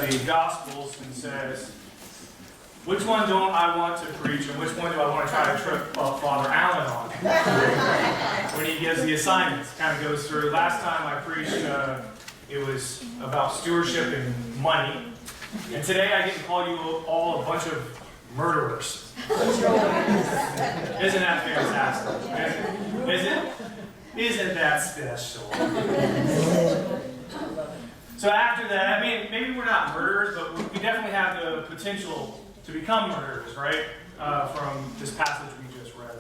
the Gospels and says, which one don't I want to preach and which one do I want to try to trip Father Allen on? When he gives the assignments, kind of goes through. Last time I preached, it was about stewardship and money. And today I get to call you all a bunch of murderers. Isn't that fantastic? Isn't that special? So after that, I mean, maybe we're not murderers, but we definitely have the potential to become murderers, right? From this passage we just read.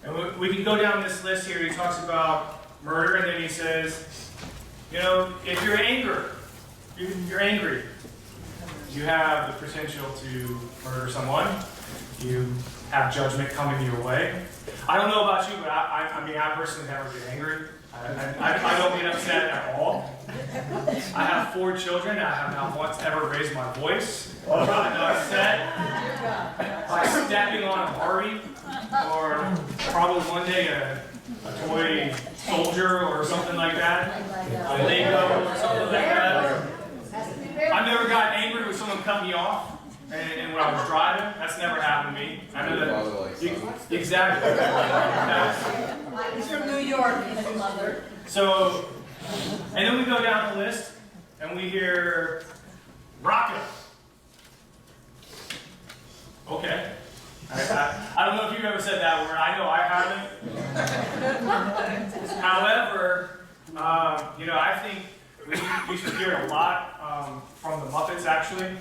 And we can go down this list here. He talks about murder, and then he says, you know, if you're angry, you have the potential to murder someone. You have judgment coming your way. I don't know about you, but I personally never get angry. I don't get upset at all. I have 4 children. I have not once ever raised my voice. I'm not upset by stepping on a Barbie or probably one day a toy soldier or something like that, a Lego or something like that. I've never gotten angry when someone cut me off. And when I was driving, that's never happened to me. I know that. Exactly. He's from New York. So, and then we go down the list and we hear Raca. Okay. I don't know if you've ever said that word. I know I haven't. However, you know, I think we should hear it a lot from the Muppets, actually.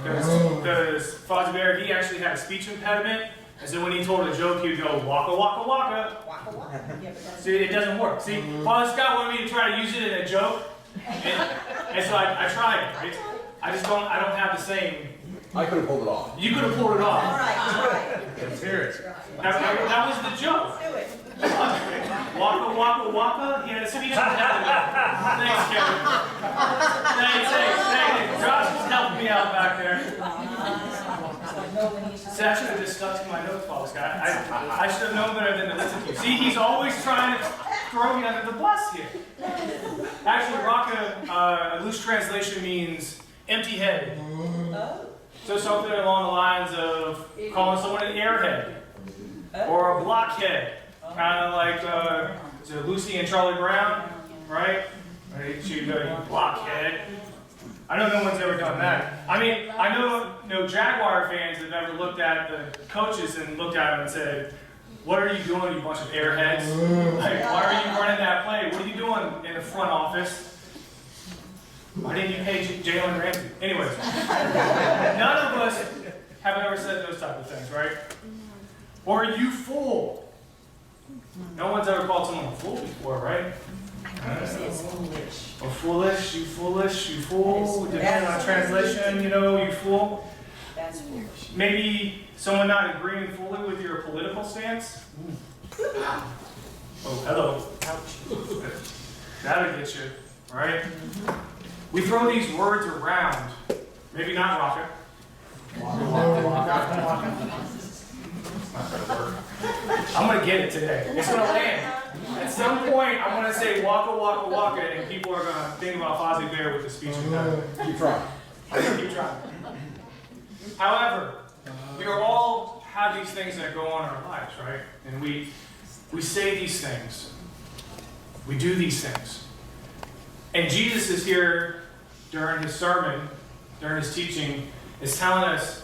Because Fozzie Bear, he actually had a speech impediment, and so when he told a joke, he would go, waka, waka, waka. Waka, waka. Yeah, See, it doesn't work. See, Father Scott wanted me to try to use it in a joke, and so I tried, right? I don't have the same. I could have pulled it off. You could have pulled it off. all right. Let's hear it. That was the joke. Do it. Waka, waka, waka. He had a speech impediment. Thanks, Kevin. Thanks. Josh was helping me out back there. See, I should have just stuck to my notes, Father Scott. I should have known better than to listen to you. See, he's always trying to throw me under the bus here. Actually, Raca, a loose translation means empty-headed. So something along the lines of calling someone an airhead or a blockhead. Kind of like Lucy and Charlie Brown, right? She'd go, you blockhead. I know no one's ever done that. I mean, I know no Jaguar fans have ever looked at the coaches and looked at them and said, what are you doing, you bunch of airheads? Like, why are you running that play? What are you doing in the front office? Why didn't you pay Jalen Ramsey? Anyways, none of us have ever said those type of things, right? Or you fool. No one's ever called someone a fool before, right? Or foolish, you fool. Depending on translation, you know, you fool. That's foolish. Maybe someone not agreeing fully with your political stance. Oh, hello. That'll get you, right? We throw these words around. Maybe not Raca. I'm going to get it today. It's going to land. At some point, I'm going to say waka, waka, waka, and people are going to think about Fozzie Bear with the speech impediment. Keep trying. Keep trying. However, we all have these things that go on in our lives, right? And we say these things. We do these things. And Jesus is here during his sermon, during his teaching, is telling us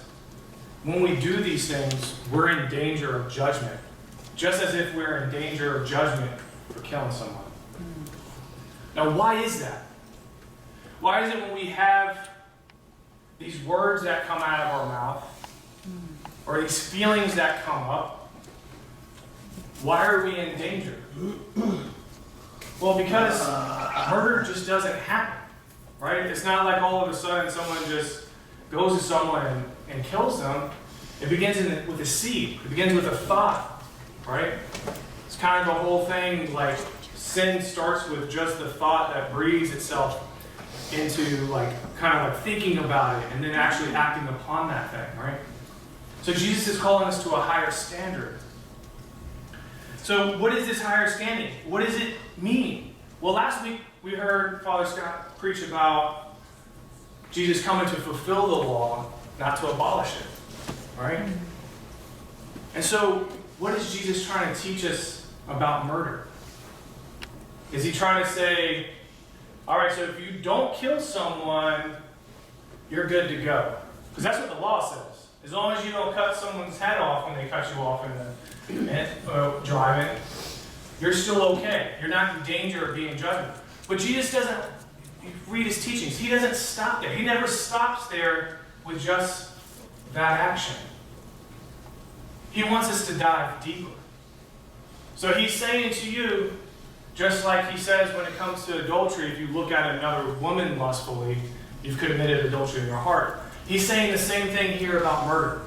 when we do these things, we're in danger of judgment. Just as if we're in danger of judgment for killing someone. Now, why is that? Why is it when we have these words that come out of our mouth, or these feelings that come up, why are we in danger? Well, because murder just doesn't happen, right? It's not like all of a sudden someone just goes to someone and kills them. It begins with a seed. It begins with a thought, right? It's kind of the whole thing, like sin starts with just the thought that breeds itself into kind of thinking about it and then actually acting upon that thing, right? So Jesus is calling us to a higher standard. So what is this higher standing? What does it mean? Well, last week we heard Father Scott preach about Jesus coming to fulfill the law, not to abolish it. Right? And so, what is Jesus trying to teach us about murder? Is he trying to say, all right, so if you don't kill someone, you're good to go? Because that's what the law says. As long as you don't cut someone's head off when they cut you off in the driving, you're still okay. You're not in danger of being judged. But Jesus doesn't read his teachings. He doesn't stop there. He never stops there with just that action. He wants us to dive deeper. So he's saying to you, just like he says when it comes to adultery, if you look at another woman lustfully, you've committed adultery in your heart. He's saying the same thing here about murder.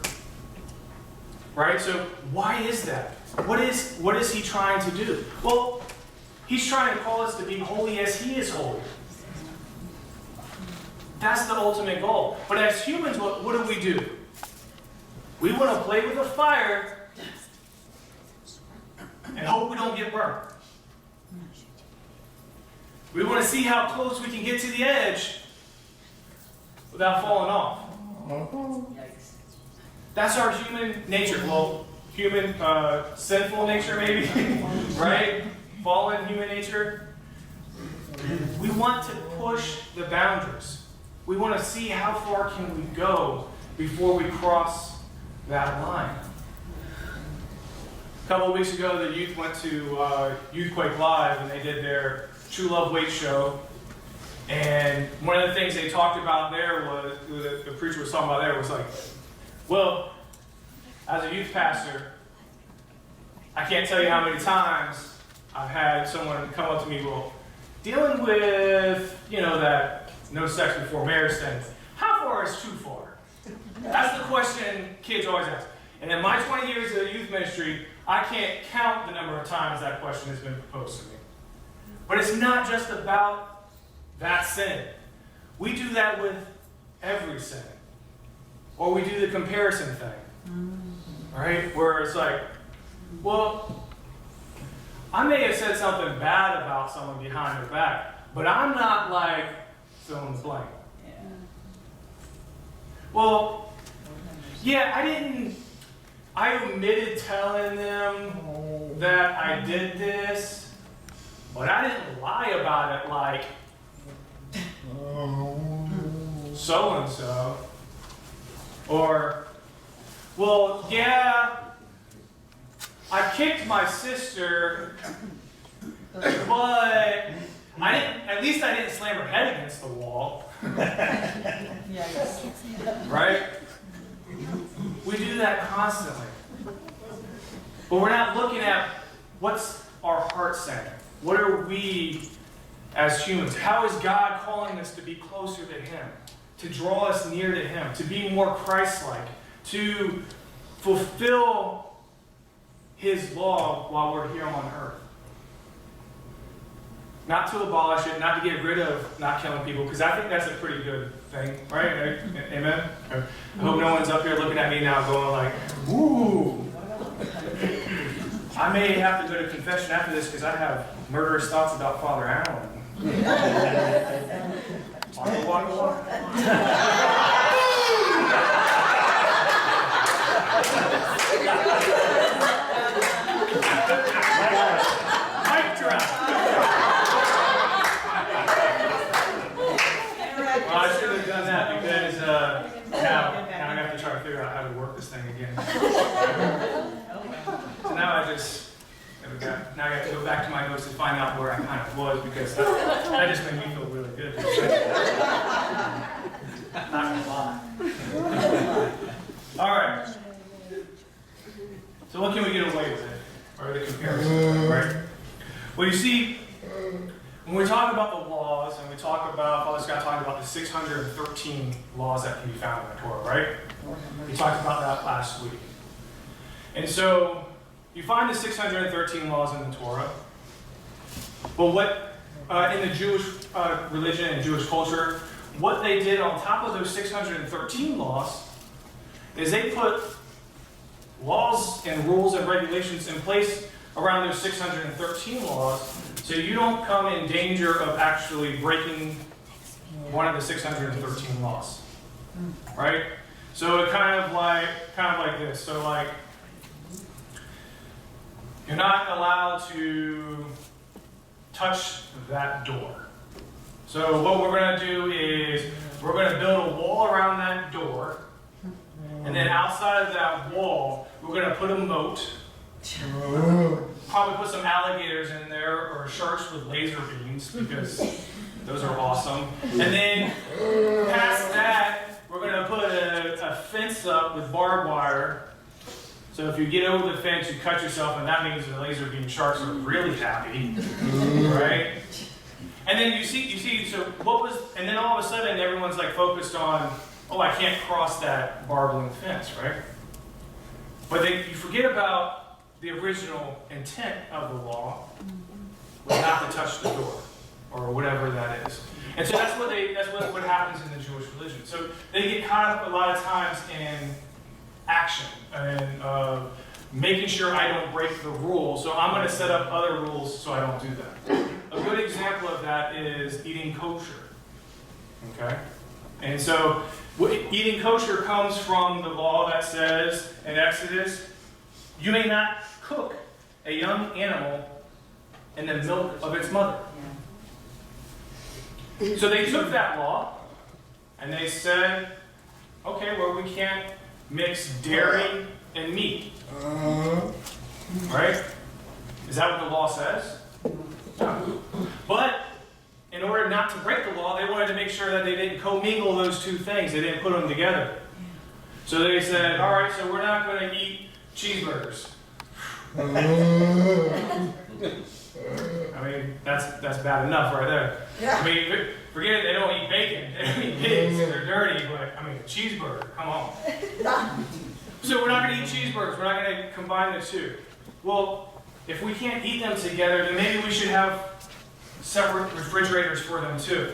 Right? So why is that? What is he trying to do? Well, he's trying to call us to be holy as he is holy. That's the ultimate goal. But as humans, what do? We want to play with the fire and hope we don't get burned. We want to see how close we can get to the edge without falling off. That's our human nature. Well, human, sinful nature maybe, right? Fallen human nature. We want to push the boundaries. We want to see how far can we go before we cross that line. A couple of weeks ago, the youth went to Youth Quake Live, and they did their True Love Weight show. And one of the things they talked about there was, the preacher was talking about there was like, well, as a youth pastor, I can't tell you how many times I've had someone come up to me, well, dealing with, that no sex before marriage thing, how far is too far? That's the question kids always ask. And in my 20 years of youth ministry, I can't count the number of times that question has been proposed to me. But it's not just about that sin. We do that with every sin. Or we do the comparison thing. Right? Where it's like, well, I may have said something bad about someone behind their back, but I'm not like fill in the blank. Yeah. Well, yeah, I omitted telling them that I did this, but I didn't lie about it like so-and-so. Or, well, yeah, I kicked my sister, but at least I didn't slam her head against the wall. Yes. Right? We do that constantly. But we're not looking at what's our heart saying. What are we as humans? How is God calling us to be closer to Him? To draw us near to Him? To be more Christ-like? To fulfill His law while we're here on earth? Not to abolish it, not to get rid of not killing people, because I think that's a pretty good thing, right? Amen? I hope no one's up here looking at me now going like, woo! I may have to go to confession after this because I have murderous thoughts about Father Allen. Waka, waka, waka. Mic drop. Well, I should have done that because now I have to try to figure out how to work this thing again. So now I have to go back to my notes to find out where I kind of was because that just made me feel really good. Not gonna lie. All right. So what can we get away with it? Or the comparison, right? Well, you see, when we talk about the laws and we talk about, Father Scott talked about the 613 laws that can be found in the Torah, right? We talked about that last week. And so, you find the 613 laws in the Torah. But what, in the Jewish religion and Jewish culture, what they did on top of those 613 laws is they put laws and rules and regulations in place around those 613 laws so you don't come in danger of actually breaking one of the 613 laws, right? So it kind of like this. So like, you're not allowed to touch that door. So what we're going to do is we're going to build a wall around that door, and then outside of that wall, we're going to put a moat. Probably put some alligators in there or sharks with laser beams because those are awesome. And then past that, we're going to put a fence up with barbed wire. So if you get over the fence, you cut yourself, and that means the laser beam sharks are really happy, right? And then you see, so what was, and then all of a sudden everyone's like focused on, oh, I can't cross that barbed wire fence, right? But then you forget about the original intent of the law was not to touch the door, or whatever that is. And so that's what happens in the Jewish religion. So they get caught up a lot of times in action and making sure I don't break the rule. So I'm going to set up other rules so I don't do that. A good example of that is eating kosher. Okay? And so eating kosher comes from the law that says in Exodus, you may not cook a young animal in the milk of its mother. So they took that law and they said, okay, well, we can't mix dairy and meat. Right? Is that what the law says? No. But in order not to break the law, they wanted to make sure that they didn't commingle those two things. They didn't put them together. So they said, all right, so we're not going to eat cheeseburgers. I mean, that's bad enough right there. I mean, forget it, they don't eat bacon, they don't eat pigs, they're dirty, but I mean, a cheeseburger, come on. So we're not going to eat cheeseburgers, we're not going to combine the two. Well, if we can't eat them together, then maybe we should have separate refrigerators for them too.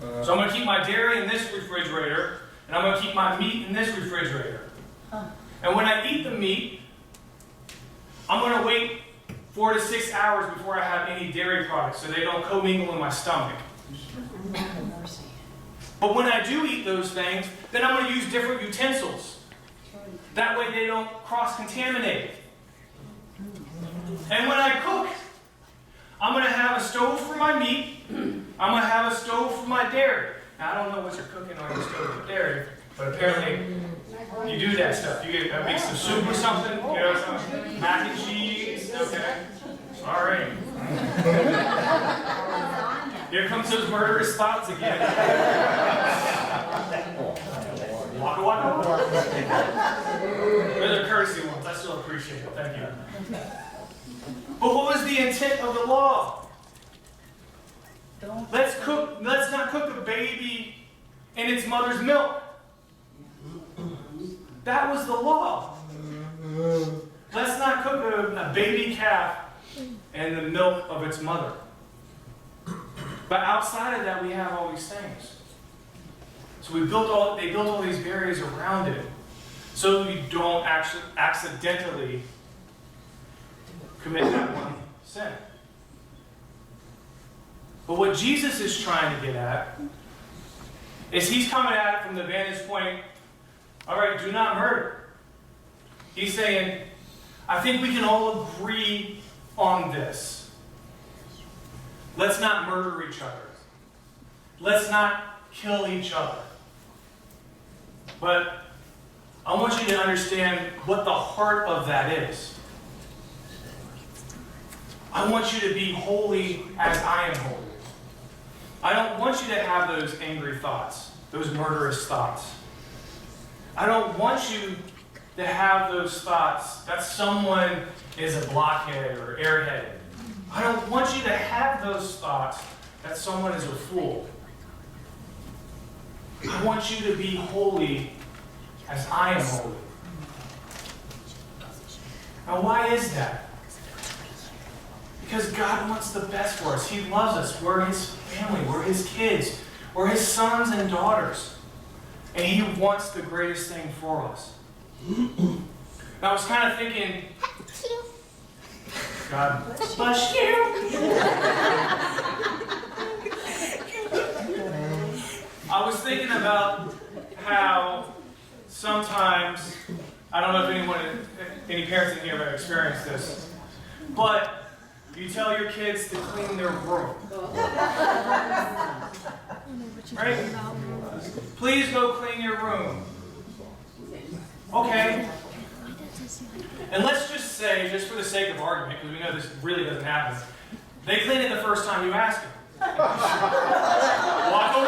So I'm going to keep my dairy in this refrigerator, and I'm going to keep my meat in this refrigerator. And when I eat the meat, I'm going to wait 4 to 6 hours before I have any dairy products so they don't commingle in my stomach. But when I do eat those things, then I'm going to use different utensils. That way they don't cross-contaminate. And when I cook, I'm going to have a stove for my meat. I'm going to have a stove for my dairy. Now, I don't know what you're cooking on your stove with dairy, but apparently you do that stuff. You get a mix of soup or something, you know, some mac and cheese. Okay. All right. Here comes those murderous thoughts again. Waka waka. Those are courtesy ones. I still appreciate it. Thank you. But what was the intent of the law? Let's not cook a baby in its mother's milk. That was the law. Let's not cook a baby calf in the milk of its mother. But outside of that, we have all these things. So they built all these barriers around it, so you don't actually accidentally commit that one sin. But what Jesus is trying to get at is he's coming at it from the vantage point, all right, do not murder. He's saying, I think we can all agree on this. Let's not murder each other. Let's not kill each other. But I want you to understand what the heart of that is. I want you to be holy as I am holy. I don't want you to have those angry thoughts, those murderous thoughts. I don't want you to have those thoughts that someone is a blockhead or airheaded. I don't want you to have those thoughts that someone is a fool. I want you to be holy as I am holy. Now, why is that? Because God wants the best for us. He loves us. We're His family. We're His kids. We're His sons and daughters. And He wants the greatest thing for us. Now, I was kind of thinking, God bless you. thinking about how sometimes, I don't know if any parents in here have experienced this, but you tell your kids to clean their room. Right? Please go clean your room. Okay. And let's just say, just for the sake of argument, because we know this really doesn't happen, they clean it the first time you ask them. Waka,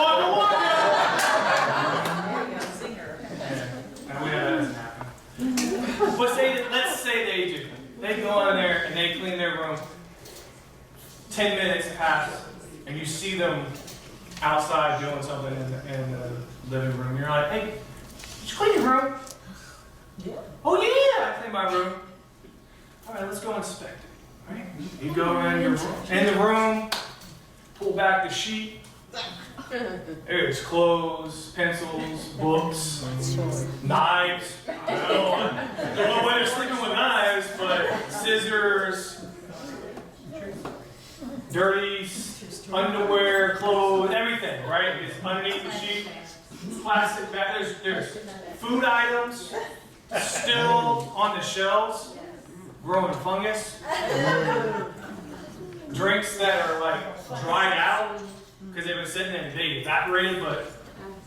waka, waka! And we know that doesn't happen. But let's say they do. They go in there and they clean their room. 10 minutes pass, and you see them outside doing something in the living room. You're like, hey, did you clean your room? Yeah. Oh yeah, I cleaned my room. All right, let's go inspect it. Right? You go in the room, pull back the sheet. There's clothes, pencils, books, knives. I don't know why they're sleeping with knives, but scissors, dirty underwear, clothes, everything, right? It's underneath the sheet. Plastic bag. There's food items still on the shelves, growing fungus. Drinks that are like dried out because they've been sitting there and they evaporated, but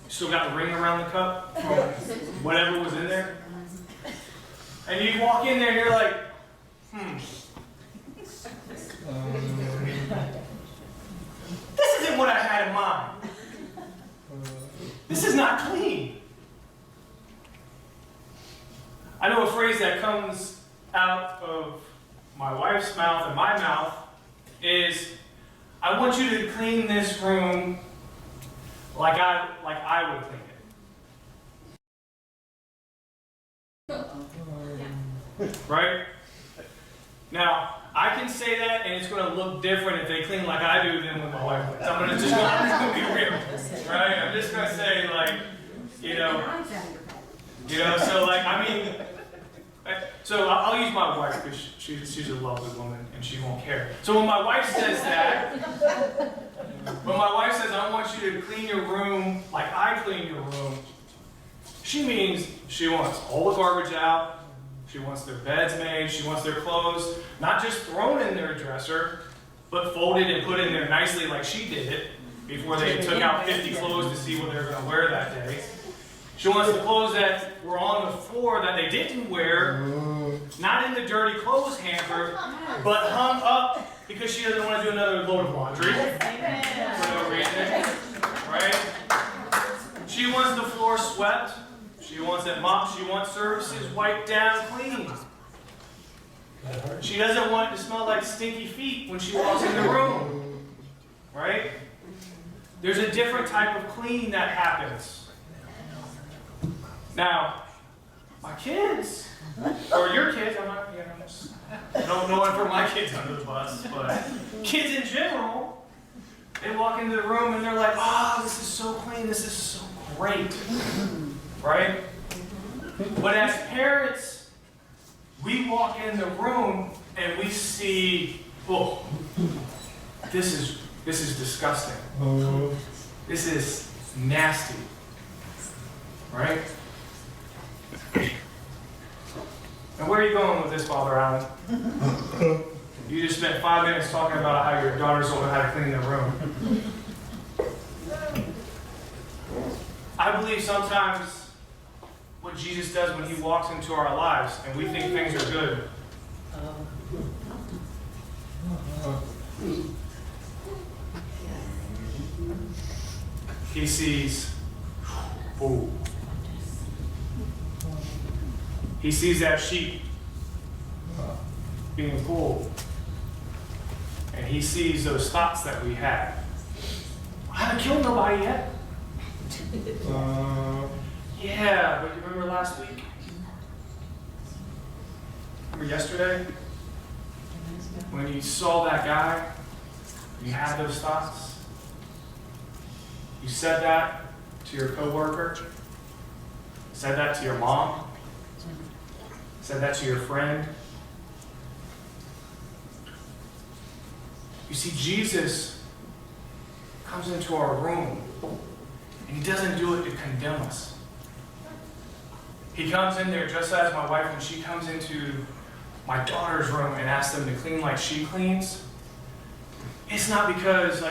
you still got the ring around the cup from whatever was in there. And you walk in there and you're like, this isn't what I had in mind. This is not clean. I know a phrase that comes out of my wife's mouth and my mouth is, I want you to clean this room like I would clean it. Right? Now, I can say that, and it's going to look different if they clean like I do than when my wife cleans. I'm just going to be real, right? I'm just going to say, like, so like, I mean, so I'll use my wife because she's a lovely woman and she won't care. So when my wife says that, I want you to clean your room like I clean your room, she means she wants all the garbage out. She wants their beds made. She wants their clothes not just thrown in their dresser, but folded and put in there nicely like she did it before they took out 50 clothes to see what they were going to wear that day. She wants the clothes that were on the floor that they didn't wear, not in the dirty clothes hamper, but hung up because she doesn't want to do another load of laundry for no reason, right? She wants the floor swept. She wants it mopped. She wants surfaces wiped down clean. She doesn't want it to smell like stinky feet when she walks in the room, right? There's a different type of clean that happens. Now, my kids, or your kids, I'm not, I don't know one for my kids under the bus, but kids in general, they walk into the room and they're like, oh, this is so clean, this is so great, right? But as parents, we walk in the room and we see, oh, this is disgusting. This is nasty, right? And where are you going with this, Father Allen? You just spent 5 minutes talking about how your daughters don't know how to clean their room. I believe sometimes what Jesus does when he walks into our lives and we think things are good. He sees, oh. He sees that sheep being pulled. And he sees those thoughts that we have. I haven't killed nobody yet. Yeah, but you remember last week? Remember yesterday? When you saw that guy, you had those thoughts. You said that to your coworker. Said that to your mom. Said that to your friend. You see, Jesus comes into our room And he doesn't do it to condemn us. He comes in there just as my wife, when she comes into my daughter's room and asks them to clean like she cleans. It's not because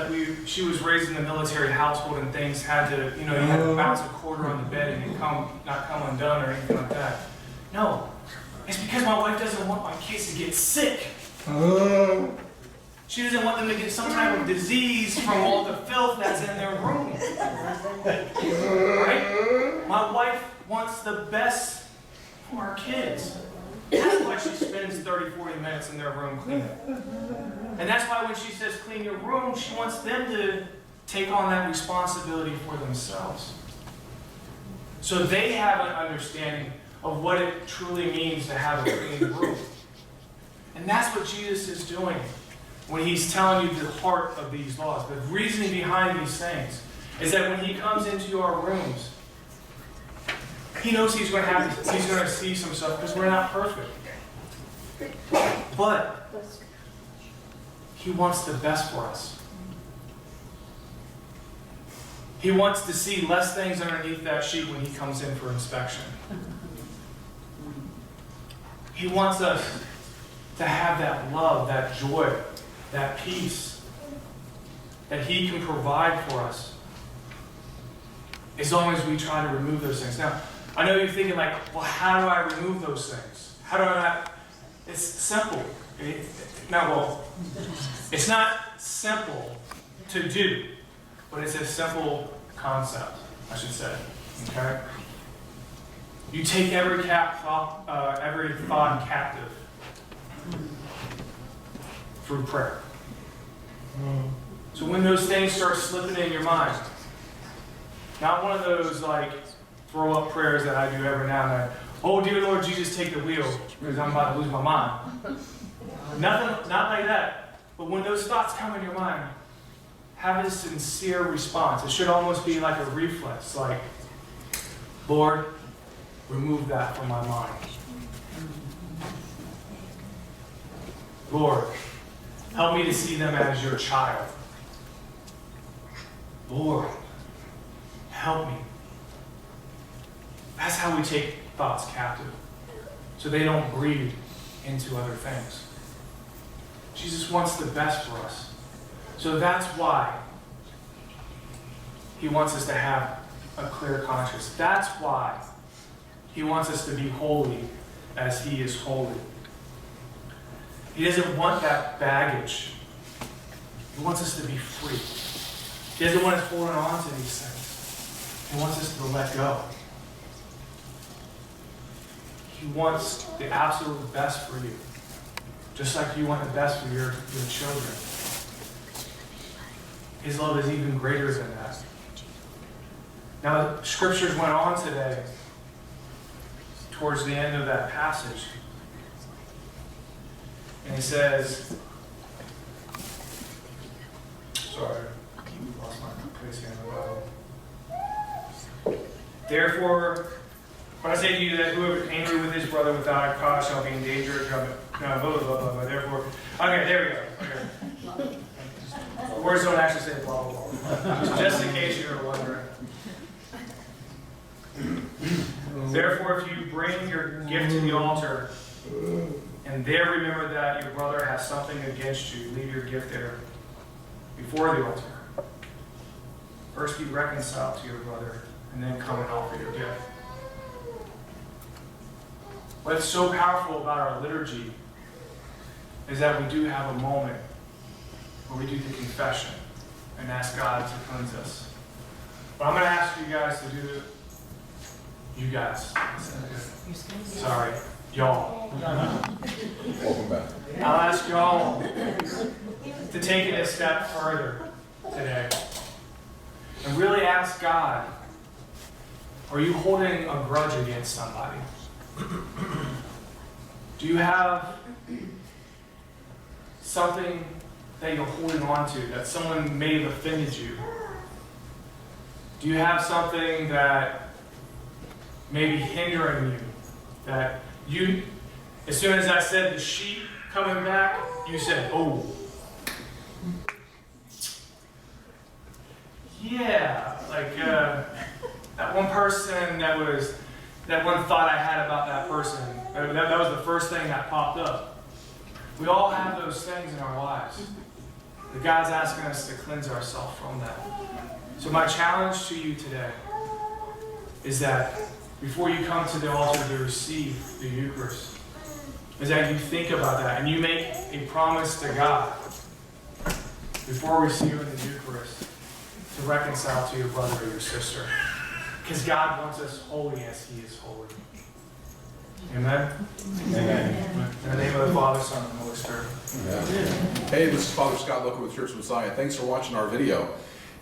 she was raised in a military household and things had to, you had to bounce a quarter on the bed and it not come undone or anything like that. No. It's because my wife doesn't want my kids to get sick. She doesn't want them to get some type of disease from all the filth that's in their room. Right? My wife wants the best for our kids. That's why she spends 30, 40 minutes in their room cleaning. And that's why when she says clean your room, she wants them to take on that responsibility for themselves. So they have an understanding of what it truly means to have a clean room. And that's what Jesus is doing when he's telling you the heart of these laws. The reasoning behind these things is that when he comes into our rooms, he knows he's going to see some stuff because we're not perfect. But he wants the best for us. He wants to see less things underneath that sheet when he comes in for inspection. He wants us to have that love, that joy, that peace that he can provide for us as long as we try to remove those things. Now, I know you're thinking well, how do I remove those things? How do I not? It's simple. It's not simple to do, but it's a simple concept, I should say. Okay? You take every thought captive through prayer. So when those things start slipping in your mind, not one of those throw up prayers that I do every now and then. Oh, dear Lord Jesus, take the wheel because I'm about to lose my mind. Not like that. But when those thoughts come in your mind, have a sincere response. It should almost be like a reflex, Lord, remove that from my mind. Lord, help me to see them as your child. Lord, help me. That's how we take thoughts captive, so they don't breed into other things. Jesus wants the best for us. So that's why he wants us to have a clear conscience. That's why he wants us to be holy as he is holy. He doesn't want that baggage. He wants us to be free. He doesn't want us holding on to these things. He wants us to let go. He wants the absolute best for you, just like you want the best for your children. His love is even greater than that. Now, the scriptures went on today, towards the end of that passage, and he says, sorry, lost my place here in the Bible. Therefore, when I say to you that whoever is angry with his brother without a cause shall be in danger of judgment. No, blah, blah, blah, blah. Therefore, okay, there we go. Okay. The words don't actually say blah, blah, blah. Just in case you were wondering. Therefore, if you bring your gift to the altar, and there remember that your brother has something against you, leave your gift there before the altar. First be reconciled to your brother, and then come and offer your gift. What's so powerful about our liturgy is that we do have a moment where we do the confession and ask God to cleanse us. But I'm going to ask you guys to do it. You guys. Sorry. Y'all. Welcome back. I'll ask y'all to take it a step further today and really ask God, are you holding a grudge against somebody? Do you have something that you're holding on to, that someone may have offended you? Do you have something that may be hindering you, that you, as soon as I said the sheep coming back, you said, oh. Yeah, person that one thought I had about that person. That was the first thing that popped up. We all have those things in our lives. But God's asking us to cleanse ourselves from that. So my challenge to you today is that before you come to the altar to receive the Eucharist, is that you think about that and you make a promise to God before receiving the Eucharist to reconcile to your brother or your sister. Because God wants us holy as He is holy. Amen? Amen. In the name of the Father, Son, and Holy Spirit. Yeah. Hey, this is Father Scott Loker with Church of Messiah. Thanks for watching our video.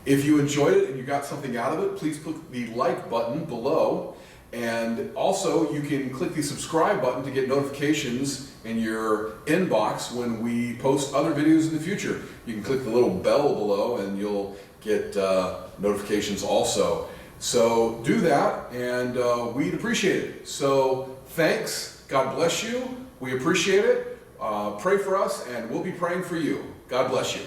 If you enjoyed it and you got something out of it, please click the like button below. And also, you can click the subscribe button to get notifications in your inbox when we post other videos in the future. You can click the little bell below and you'll get notifications also. So do that, and we'd appreciate it. So thanks. God bless you. We appreciate it. Pray for us, and we'll be praying for you. God bless you.